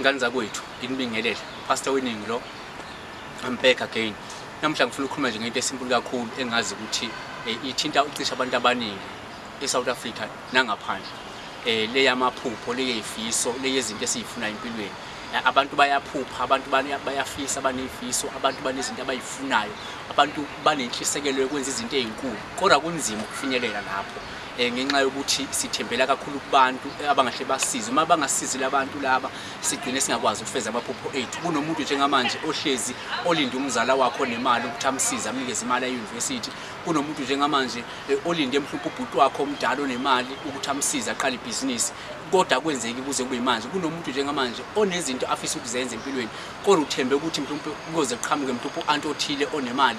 Ngani zakwethu nginibingelele Pastor Winning lo. I'm back again. Namhla ngifuna ukukhuluma nje ngento esimple kakhulu engazi ukuthi ithinta ucisha abantu abaningi eSouth Africa nangaphandle. Le yamaphupho, le yezifiso, le yezinto esizifuna empilweni. Abantu bayaphupha, abantu bayafisa, banezifiso, abantu banezinto abayifunayo, abantu banenhlisekelo yokwenza izinto ezinkulu. Kodwa kunzima ukufinyelela lapho. Ngenxa yokuthi sithembela kakhulu kubantu abangahle basize. Uma bangasizile abantu laba sigcine singakwazi ukufeza amaphupho ethu. Kunomuntu njengamanje ohlezi olinde umzala wakho nemali ukuthi amsize amnikeze imali euniversity. Kunomuntu njengamanje olinde mhlawumbe ubhuti wakho omdala onemali ukuthi amsize aqale ibhizinisi. Kodwa kwenzeki kuze kube manje. Kunomuntu njengamanje onezinto afisa ukuzenza empilweni. Kodwa uthembe ukuthi mhlawumbe kuze kuqhamuke mhlawumbe anti othile onemali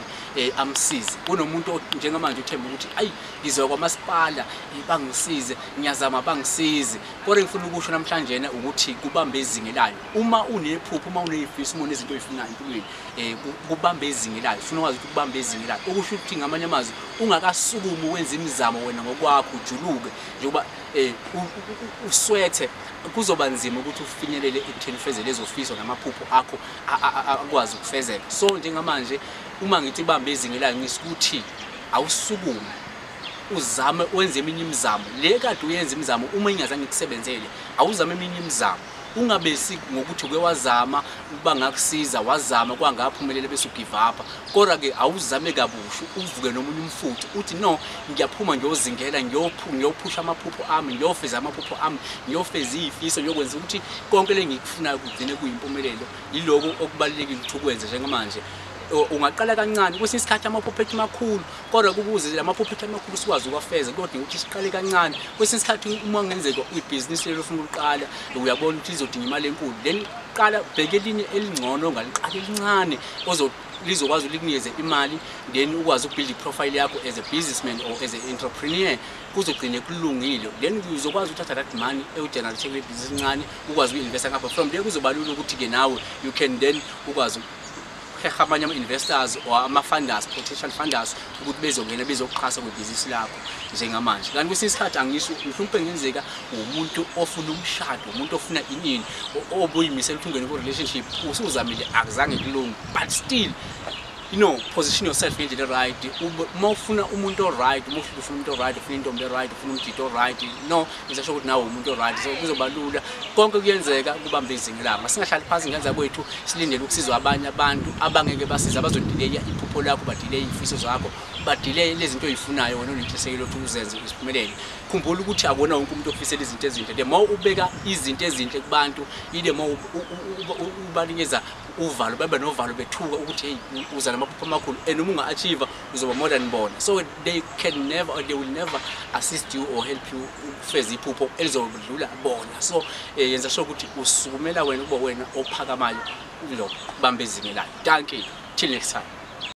amsize. Kunomuntu njengamanje uthembe ukuthi ayi ngizwa kwamasipala bangisize, ngiyazama bangisize. Kodwa ngifuna ukusho namhlanje ukuthi kubambe izingelayo. Uma unephupho, uma unezifiso, uma unezinto ozifunayo empilweni, kubambe izingelayo. Ufuna ukwazi ukuthi kubambe izingelayo. Okusho ukuthi ngamanye amazwi ungakasukumi wenza imizamo wena ngokwakho ujuluke njengoba uswethe kuzoba nzima ukuthi ufinyelele ekutheni ufeze lezo fiso namaphupho akho akwazi ukufezeka. So njengamanje uma ngithi bambe izingelayo ngisukuthi awusukumi uzame wenze eminye imizamo le kade uyenza imizamo. Uma ingazange ikusebenzele awuzame eminye imizamo. Ungabesi ngokuthi uke wazama ukuba ngakusiza wazama kwangaphumelele bese ugive up. Kodwa ke awuzame kabusha uvuke nomunye umfutho uthi no ngiyaphuma ngiyozingela ngiyophusha amaphupho ami ngiyofeza amaphupho ami ngiyofeza izifiso ngiyokwenza ukuthi konke lengikufunayo kugcine kuyimpumelelo. Yiloko okubalekile ukuthi ukwenze njengamanje. Ungaqala kancane kwesinye isikhathi amaphupho ethu makhulu kodwa kubuze amaphupho ethu amakhulu sikwazi ukwafeza. Kodwa ukuthi siqale kancane kwesinye isikhathi uma ngenzeka ibhizinisi lelo ufuna ukuqala uyabona ukuthi lizodinga imali enkulu, then qala bheke elinye elingcono ngaliqala elincane lizokwazi ukunikeze imali, then ukwazi ukubuild iprofile yakho as a businessman or as an entrepreneur kuzogcine kulungile. Then uzokwazi ukuthatha that money egenerate le business encane ukwazi uinvest ngapha. From there kuzobalula ukuthi ke nawe you can then ukwazi abanye ama-investors or ama-funders, potential funders ukuthi bezongena bezokuxhasa kwebhizinisi lakho njengamanje. Kanti kwesinye isikhathi angisho mhlawumbe ngenzeka umuntu ofuna umshado, umuntu ofuna inini obuyimisela ukuthi ungene ku-relationship usuzamile akuzange kulunge, but still position yourself ngendlela right. Uma ufuna umuntu oright, uma ufuna umuntu oright, ufuna intombi right, ufuna umjito right, ngizasho ukuthi nawe umuntu oright. So kuzoba lula konke kuyenzeka kubambe izingelanga. Singahlali phansi ngenza kwethu silindele ukusizwa abanye abantu abangeke basiza abazodileya iphupho lakho, badileya izifiso zakho, badileya lezi zinto ozifunayo wena onenhlisekelo ukuthi uzenze isiphumelele. Khumbula ukuthi akona wonke umuntu ofisela izinto ezinhle. The more ubeka izinto ezinhle kubantu, the more ubanikeza uvalo, babe novalo bethuka ukuthi hey uza namaphupho amakhulu and uma unga-achieve uzoba more than bona. So they will never assist you or help you ufeze iphupho elizodlula bona. So yenza sure ukuthi usukumela wena ukuba wena ophakamayo lo bambe izingelayo. Thank you. Till next time.